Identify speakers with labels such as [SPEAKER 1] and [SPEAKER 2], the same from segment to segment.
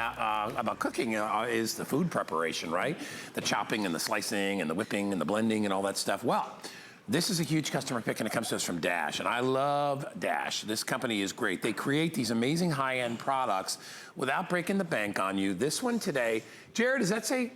[SPEAKER 1] about cooking is the food preparation, right? The chopping and the slicing and the whipping and the blending and all that stuff. Well, this is a huge customer pick, and it comes to us from Dash, and I love Dash. This company is great. They create these amazing high-end products without breaking the bank on you. This one today, Jared, does that say,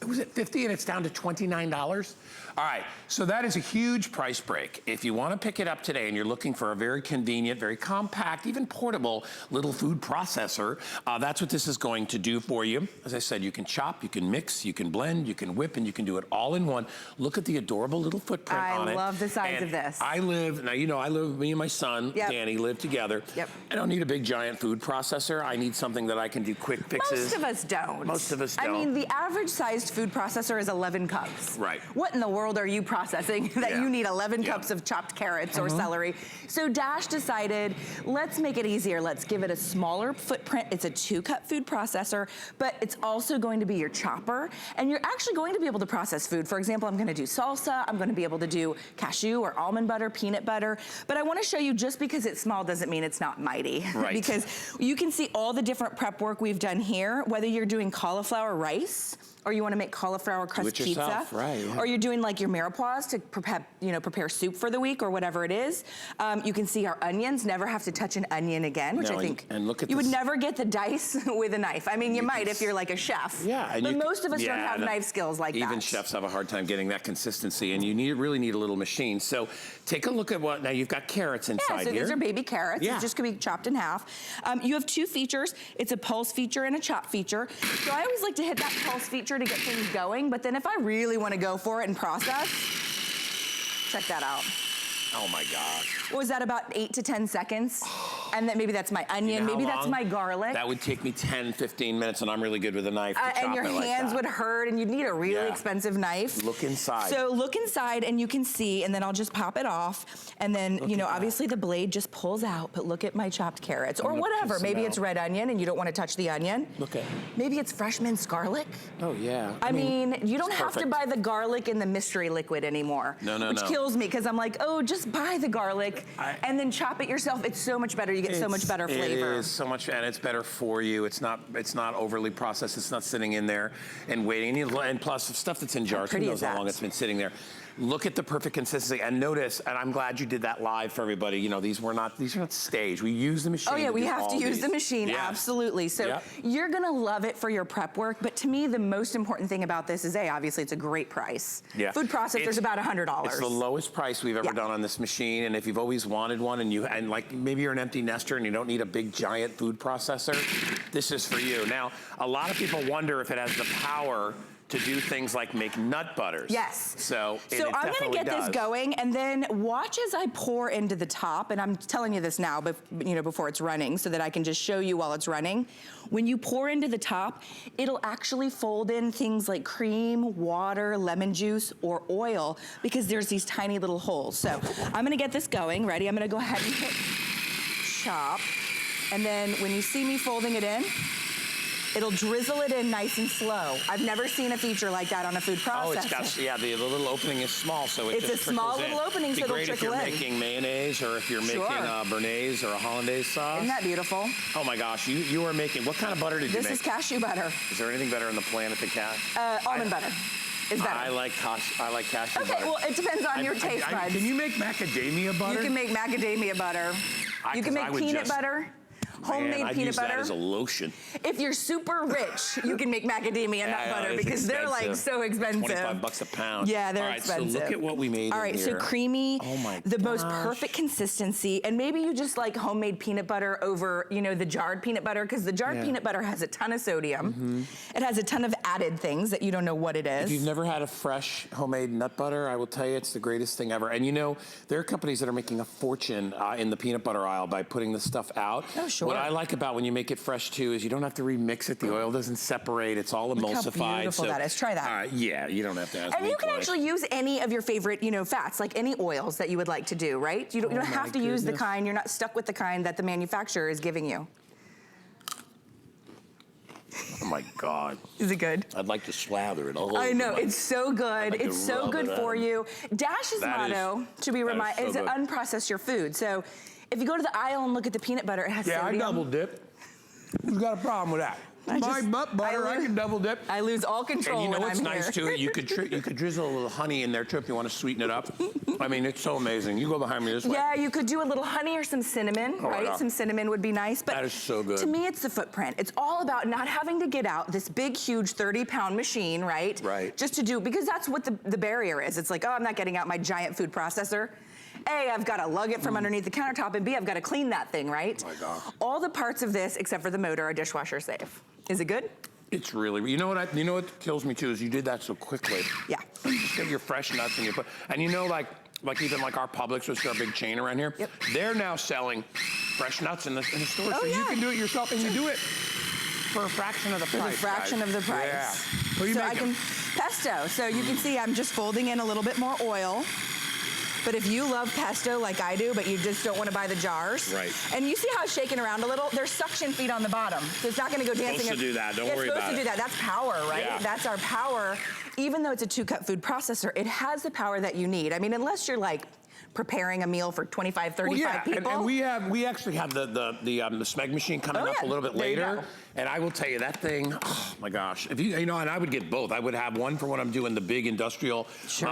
[SPEAKER 1] was it 50 and it's down to $29? All right, so that is a huge price break. If you want to pick it up today and you're looking for a very convenient, very compact, even portable little food processor, that's what this is going to do for you. As I said, you can chop, you can mix, you can blend, you can whip, and you can do it all in one. Look at the adorable little footprint on it.
[SPEAKER 2] I love the size of this.
[SPEAKER 1] I live, now you know, me and my son, Danny, live together.
[SPEAKER 2] Yep. I
[SPEAKER 1] don't need a big giant food processor. I need something that I can do quick fixes.
[SPEAKER 2] Most of us don't.
[SPEAKER 1] Most of us don't.
[SPEAKER 2] I mean, the average sized food processor is 11 cups.
[SPEAKER 1] Right.
[SPEAKER 2] What in the world are you processing that you need 11 cups of chopped carrots or celery? So Dash decided, let's make it easier. Let's give it a smaller footprint. It's a 2-cup food processor, but it's also going to be your chopper. And you're actually going to be able to process food. For example, I'm gonna do salsa. I'm gonna be able to do cashew or almond butter, peanut butter. But I wanna show you, just because it's small doesn't mean it's not mighty.
[SPEAKER 1] Right.
[SPEAKER 2] Because you can see all the different prep work we've done here, whether you're doing cauliflower rice, or you want to make cauliflower crust pizza,
[SPEAKER 1] right,
[SPEAKER 2] or you're doing like your mirepoix to prepare soup for the week or whatever it is. You can see our onions, never have to touch an onion again, which I think
[SPEAKER 1] and look at
[SPEAKER 2] you would never get the dice with a knife. I mean, you might if you're like a chef.
[SPEAKER 1] Yeah,
[SPEAKER 2] but most of us don't have knife skills like that.
[SPEAKER 1] Even chefs have a hard time getting that consistency, and you really need a little machine. So take a look at now you've got carrots inside
[SPEAKER 2] here. Yeah, so these are baby carrots.
[SPEAKER 1] Yeah.
[SPEAKER 2] It just could be chopped in half. You have 2 features. It's a pulse feature and a chop feature. So I always like to hit that pulse feature to get things going, but then if I really want to go for it and process, check that out.
[SPEAKER 1] Oh my gosh.
[SPEAKER 2] What was that, about 8 to 10 seconds? And then maybe that's my onion, maybe that's my garlic.
[SPEAKER 1] That would take me 10, 15 minutes, and I'm really good with a knife to chop
[SPEAKER 2] and your hands would hurt, and you'd need a really expensive knife.
[SPEAKER 1] Look inside.
[SPEAKER 2] So look inside, and you can see, and then I'll just pop it off, and then, obviously the blade just pulls out, but look at my chopped carrots, or whatever. Maybe it's red onion, and you don't want to touch the onion.
[SPEAKER 1] Look at.
[SPEAKER 2] Maybe it's fresh minced garlic.
[SPEAKER 1] Oh, yeah.
[SPEAKER 2] I mean, you don't have to buy the garlic in the mystery liquid anymore. Which kills me, because I'm like, oh, just buy the garlic, and then chop it yourself. It's so much better. You get so much better flavor.
[SPEAKER 1] It is so much, and it's better for you. It's not overly processed. It's not sitting in there and waiting. And plus, stuff that's in jars, who knows how long it's been sitting there. Look at the perfect consistency, and notice, and I'm glad you did that live for everybody. You know, these are not staged. We use the machine.
[SPEAKER 2] Oh yeah, we have to use the machine, absolutely. So you're gonna love it for your prep work, but to me, the most important thing about this is, obviously it's a great price.
[SPEAKER 1] Yeah.
[SPEAKER 2] Food processor's about $100.
[SPEAKER 1] It's the lowest price we've ever done on this machine, and if you've always wanted one, and like maybe you're an empty nester and you don't need a big giant food processor, this is for you. Now, a lot of people wonder if it has the power to do things like make nut butters.
[SPEAKER 2] Yes.
[SPEAKER 1] So
[SPEAKER 2] I'm gonna get this going, and then watch as I pour into the top, and I'm telling you this now, but before it's running, so that I can just show you while it's running. When you pour into the top, it'll actually fold in things like cream, water, lemon juice, or oil, because there's these tiny little holes. So I'm gonna get this going. Ready? I'm gonna go ahead and hit chop, and then when you see me folding it in, it'll drizzle it in nice and slow. I've never seen a feature like that on a food processor.
[SPEAKER 1] Oh, it's got, the little opening is small, so it just trickles in.
[SPEAKER 2] It's a small little opening, so it'll trickle in.
[SPEAKER 1] It'd be great if you're making mayonnaise, or if you're making Béarnaise or a hollandaise sauce.
[SPEAKER 2] Isn't that beautiful?
[SPEAKER 1] Oh my gosh, you are making, what kind of butter did you make?
[SPEAKER 2] This is cashew butter.
[SPEAKER 1] Is there anything better on the planet than
[SPEAKER 2] almond butter is better.
[SPEAKER 1] I like cashew butter.
[SPEAKER 2] Okay, well, it depends on your taste buds.
[SPEAKER 1] Can you make macadamia butter?
[SPEAKER 2] You can make macadamia butter. You can make peanut butter. Homemade peanut butter.
[SPEAKER 1] That as a lotion.
[SPEAKER 2] If you're super rich, you can make macadamia nut butter, because they're like so expensive.
[SPEAKER 1] 25 bucks a pound.
[SPEAKER 2] Yeah, they're expensive.
[SPEAKER 1] So look at what we made.
[SPEAKER 2] All right, so creamy, the most
[SPEAKER 1] gosh.
[SPEAKER 2] Perfect consistency, and maybe you just like homemade peanut butter over, the jarred peanut butter, because the jarred peanut butter has a ton of sodium. It has a ton of added things that you don't know what it is.
[SPEAKER 1] If you've never had a fresh homemade nut butter, I will tell you it's the greatest thing ever. And there are companies that are making a fortune in the peanut butter aisle by putting this stuff out.
[SPEAKER 2] Oh, sure.
[SPEAKER 1] What I like about when you make it fresh too is you don't have to remix it. The oil doesn't separate. It's all emulsified.
[SPEAKER 2] Look how beautiful that is. Try that.
[SPEAKER 1] Yeah, you don't have to ask me.
[SPEAKER 2] And you can actually use any of your favorite, fats, like any oils that you would like to do, right? You don't have to use the kind. You're not stuck with the kind that the manufacturer is giving you.
[SPEAKER 1] Oh my God.
[SPEAKER 2] Is it good?
[SPEAKER 1] I'd like to slather it all over.
[SPEAKER 2] I know, it's so good.
[SPEAKER 1] Like
[SPEAKER 2] it's so good for you. Dash's motto, to be reminded, is unprocess your food. So if you go to the aisle and look at the peanut butter, it has sodium.
[SPEAKER 1] I double dip. Who's got a problem with that? My butt butter, I can double dip.
[SPEAKER 2] I lose all control
[SPEAKER 1] and you know
[SPEAKER 2] when
[SPEAKER 1] what's
[SPEAKER 2] I'm
[SPEAKER 1] nice
[SPEAKER 2] here.
[SPEAKER 1] too? You could drizzle a little honey in there too if you want to sweeten it up. I mean, it's so amazing. You go behind me this way.
[SPEAKER 2] Yeah, you could do a little honey or some cinnamon, right?
[SPEAKER 1] Yeah.
[SPEAKER 2] Some cinnamon would be nice. But
[SPEAKER 1] that is so good.
[SPEAKER 2] To me, it's the footprint. It's all about not having to get out this big, huge 30-pound machine, right?
[SPEAKER 1] Right.
[SPEAKER 2] Just to do, because that's what the barrier is. It's like, oh, I'm not getting out my giant food processor. A, I've got to lug it from underneath the countertop, and B, I've got to clean that thing, right?
[SPEAKER 1] Oh my God.
[SPEAKER 2] All the parts of this, except for the motor, are dishwasher safe. Is it good?
[SPEAKER 1] It's really, you know what kills me too is you did that so quickly.
[SPEAKER 2] Yeah.
[SPEAKER 1] You just get your fresh nuts and and you know like even like our Publix, which is our big chain around here, they're now selling fresh nuts in the store. So you can do it yourself, and you do it for a fraction of the price.
[SPEAKER 2] For a fraction of the price.
[SPEAKER 1] Yeah. What are you making?
[SPEAKER 2] Pesto. So you can see I'm just folding in a little bit more oil. But if you love pesto like I do, but you just don't want to buy the jars.
[SPEAKER 1] Right.
[SPEAKER 2] And you see how it's shaking around a little? There's suction feet on the bottom. So it's not going to go dancing.
[SPEAKER 1] It's supposed to do that. Don't worry about it.
[SPEAKER 2] It's supposed to do that. That's power, right?
[SPEAKER 1] Yeah.
[SPEAKER 2] That's our power. Even though it's a 2-cup food processor, it has the power that you need. I mean, unless you're like preparing a meal for 25, 35 people.
[SPEAKER 1] And we actually have the Smeg machine coming up a little bit later. And I will tell you that thing, oh my gosh. If you know, and I would get both. I would have one for when I'm doing the big industrial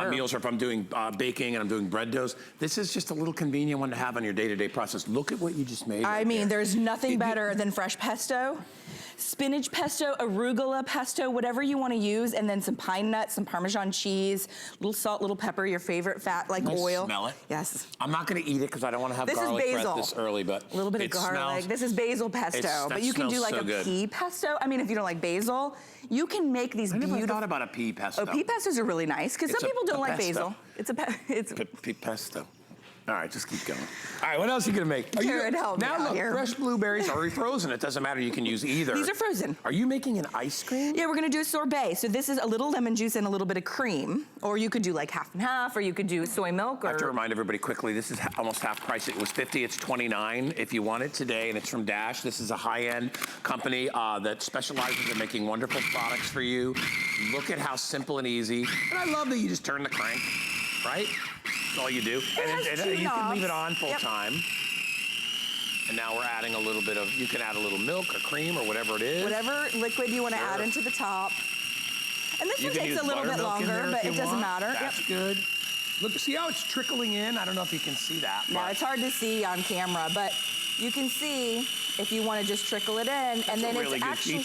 [SPEAKER 1] meals, or if I'm doing baking and I'm doing bread doughs. This is just a little convenient one to have on your day-to-day process. Look at what you just made.
[SPEAKER 2] I mean, there's nothing better than fresh pesto. Spinach pesto, arugula pesto, whatever you want to use, and then some pine nuts, some Parmesan cheese, little salt, little pepper, your favorite fat like oil.
[SPEAKER 1] Smell it.
[SPEAKER 2] Yes.
[SPEAKER 1] I'm not going to eat it because I don't want to have garlic bread this early, but
[SPEAKER 2] a little bit of garlic. This is basil pesto, but you can do like a pea pesto. I mean, if you don't like basil, you can make these beautiful. I never thought
[SPEAKER 1] about a pea pesto.
[SPEAKER 2] Oh, pea pestos are really nice because some people don't like basil. It's a
[SPEAKER 1] pea pesto. All right, just keep going. All right, what else are you gonna make?
[SPEAKER 2] Jared, help me
[SPEAKER 1] now look,
[SPEAKER 2] here.
[SPEAKER 1] Fresh blueberries are frozen. It doesn't matter. You can use either.
[SPEAKER 2] These are frozen.
[SPEAKER 1] Are you making an ice cream?
[SPEAKER 2] Yeah, we're gonna do a sorbet. So this is a little lemon juice and a little bit of cream, or you could do like half and half, or you could do soy milk.
[SPEAKER 1] I have to remind everybody quickly. This is almost half price. It was $50. It's $29 if you want it today, and it's from Dash. This is a high-end company that specializes in making wonderful products for you. Look at how simple and easy. And I love that you just turn the crank, right? That's all you do. And you can leave it on full time. And now we're adding a little bit of, you can add a little milk or cream or whatever it is.
[SPEAKER 2] Whatever liquid you want to add into the top. And this one takes a little bit longer, but it doesn't matter.
[SPEAKER 1] That's good. Look, see how it's trickling in? I don't know if you can see that.
[SPEAKER 2] No, it's hard to see on camera, but you can see if you want to just trickle it in. And then it's actually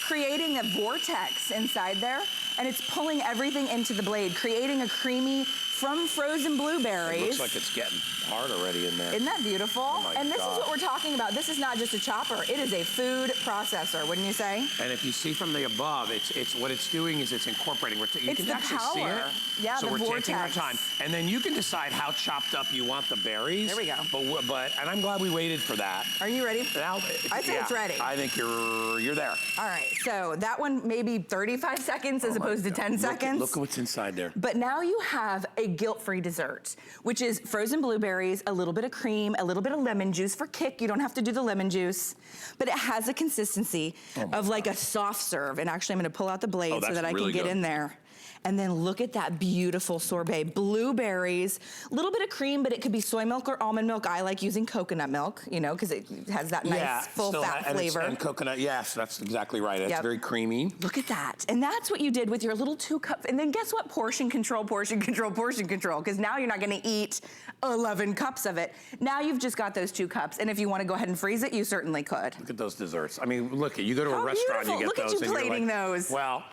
[SPEAKER 2] creating a vortex inside there. And it's pulling everything into the blade, creating a creamy, from frozen blueberries.
[SPEAKER 1] It looks like it's getting hard already in there.
[SPEAKER 2] Isn't that beautiful?
[SPEAKER 1] Oh
[SPEAKER 2] and this is what we're talking about. This is not just a chopper. It is a food processor, wouldn't you say?
[SPEAKER 1] And if you see from the above, it's what it's doing is it's incorporating. You
[SPEAKER 2] it's
[SPEAKER 1] can
[SPEAKER 2] the
[SPEAKER 1] actually
[SPEAKER 2] power.
[SPEAKER 1] see it.
[SPEAKER 2] Yeah,
[SPEAKER 1] so
[SPEAKER 2] the
[SPEAKER 1] we're
[SPEAKER 2] vortex.
[SPEAKER 1] taking our time. And then you can decide how chopped up you want the berries.
[SPEAKER 2] There we go.
[SPEAKER 1] But and I'm glad we waited for that.
[SPEAKER 2] Are you ready?
[SPEAKER 1] Now,
[SPEAKER 2] I think it's ready.
[SPEAKER 1] I think you're there.
[SPEAKER 2] All right, so that one maybe 35 seconds as opposed to 10 seconds.
[SPEAKER 1] Look at what's inside there.
[SPEAKER 2] But now you have a guilt-free dessert, which is frozen blueberries, a little bit of cream, a little bit of lemon juice for kick. You don't have to do the lemon juice, but it has a consistency of like a soft serve. And actually, I'm gonna pull out the blade so that I can get in there. And then look at that beautiful sorbet. Blueberries, a little bit of cream, but it could be soy milk or almond milk. I like using coconut milk, you know, because it has that nice full fat flavor.
[SPEAKER 1] And coconut, yes, that's exactly right. It's very creamy.
[SPEAKER 2] Look at that. And that's what you did with your little 2 cup. And then guess what? Portion control, portion control, portion control. Because now you're not gonna eat 11 cups of it. Now you've just got those 2 cups. And if you want to go ahead and freeze it, you certainly could.
[SPEAKER 1] Look at those desserts. I mean, look, you go to a restaurant, you get
[SPEAKER 2] those. Look at you plating those.
[SPEAKER 1] Well,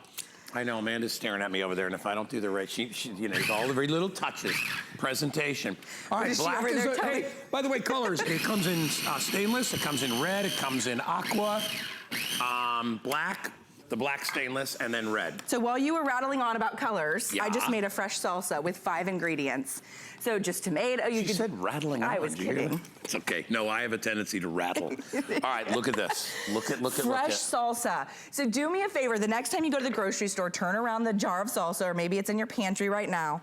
[SPEAKER 1] I know, Amanda's staring at me over there, and if I don't do the right, she you know, all the very little touches, presentation. All right, black is, hey, by the way, colors, it comes in stainless, it comes in red, it comes in aqua, black, the black stainless, and then red.
[SPEAKER 2] So while you were rattling on about colors, I just made a fresh salsa with 5 ingredients. So just tomato.
[SPEAKER 1] You said rattling on.
[SPEAKER 2] I was kidding.
[SPEAKER 1] It's okay. No, I have a tendency to rattle. All right, look at this. Look at
[SPEAKER 2] fresh salsa. So do me a favor. The next time you go to the grocery store, turn around the jar of salsa, or maybe it's in your pantry right now.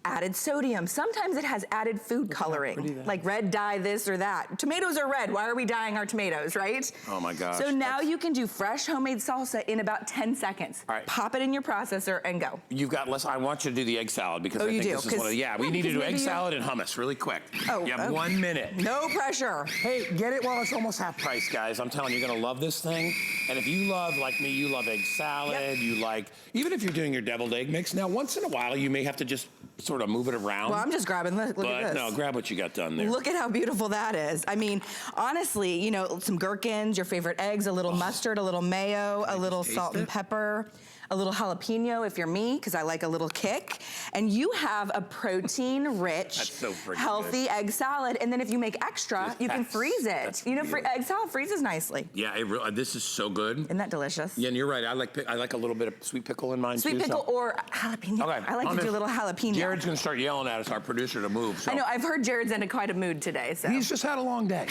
[SPEAKER 2] added sodium. Sometimes it has added food coloring, like red dye this or that. Tomatoes are red. Why are we dyeing our tomatoes, right?
[SPEAKER 1] Oh my gosh.
[SPEAKER 2] So now you can do fresh homemade salsa in about 10 seconds.
[SPEAKER 1] All right.
[SPEAKER 2] Pop it in your processor and go.
[SPEAKER 1] You've got less. I want you to do the egg salad because I think this is one of the, we need to do egg salad and hummus really quick. You have 1 minute.
[SPEAKER 2] No pressure.
[SPEAKER 1] Hey, get it while it's almost half price, guys. I'm telling you, you're gonna love this thing. And if you love, like me, you love egg salad, you like, even if you're doing your deviled egg mix, now once in a while you may have to just sort of move it around.
[SPEAKER 2] Well, I'm just grabbing, look at this.
[SPEAKER 1] No, grab what you got done there.
[SPEAKER 2] Look at how beautiful that is. I mean, honestly, you know, some gherkins, your favorite eggs, a little mustard, a little mayo, a little salt and pepper, a little jalapeno if you're me, because I like a little kick. And you have a protein-rich, healthy egg salad. And then if you make extra, you can freeze it. You know, egg salad freezes nicely.
[SPEAKER 1] Yeah, this is so good.
[SPEAKER 2] Isn't that delicious?
[SPEAKER 1] Yeah, and you're right. I like a little bit of sweet pickle in mine too.
[SPEAKER 2] Sweet pickle or jalapeno. Okay, I like to do a little jalapeno.
[SPEAKER 1] Jared's gonna start yelling at us, our producer, to move. So.
[SPEAKER 2] I know, I've heard Jared's in quite a mood today, so.
[SPEAKER 1] He's just had a long day,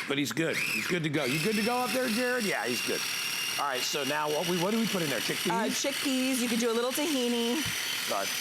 [SPEAKER 1] but he's good. He's good to go. You good to go up there, Jared? Yeah, he's good. All right, so now what do we put in there? Chickpeas?
[SPEAKER 2] Chickpeas. You could do a little tahini.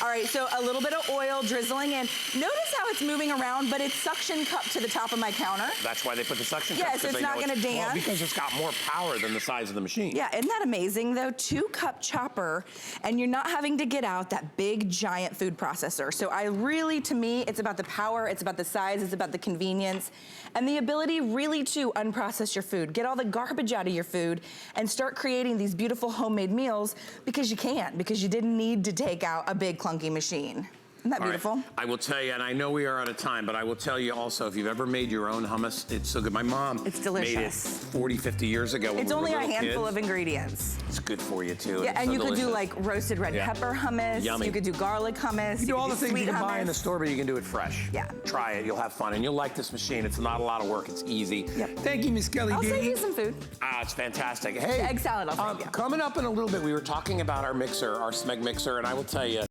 [SPEAKER 2] All right, so a little bit of oil drizzling in. Notice how it's moving around, but it's suction cupped to the top of my counter.
[SPEAKER 1] That's why they put the suction cup.
[SPEAKER 2] Yeah, so it's not going to dance.
[SPEAKER 1] Well, because it's got more power than the size of the machine.
[SPEAKER 2] Yeah, isn't that amazing, though? 2-cup chopper, and you're not having to get out that big, giant food processor. So to me, it's about the power, it's about the size, it's about the convenience, and the ability really to unprocess your food, get all the garbage out of your food, and start creating these beautiful homemade meals because you can, because you didn't need to take out a big clunky machine. Isn't that beautiful?
[SPEAKER 1] Right. I will tell you, and I know we are out of time, but I will tell you also, if you've ever made your own hummus, it's so good. My mom made it 40, 50 years ago when
[SPEAKER 2] it's
[SPEAKER 1] we were
[SPEAKER 2] only a handful
[SPEAKER 1] kids.
[SPEAKER 2] of ingredients.
[SPEAKER 1] It's good for you, too.
[SPEAKER 2] Yeah, and
[SPEAKER 1] so
[SPEAKER 2] you
[SPEAKER 1] delicious.
[SPEAKER 2] could do like roasted red pepper hummus.
[SPEAKER 1] Yummy.
[SPEAKER 2] You could do garlic hummus.
[SPEAKER 1] You can do all the things you can buy in the
[SPEAKER 2] hummus.
[SPEAKER 1] store, but you can do it fresh.
[SPEAKER 2] Yeah.
[SPEAKER 1] Try it. You'll have fun, and you'll like this machine. It's not a lot of work. It's easy.
[SPEAKER 2] Yep.
[SPEAKER 1] Thank you, Miss Kelly.
[SPEAKER 2] I'll save you some food.
[SPEAKER 1] It's fantastic. Hey,
[SPEAKER 2] the egg salad I'll save you.
[SPEAKER 1] Coming up in a little bit, we were talking about our mixer, our Smeg mixer, and I will tell you,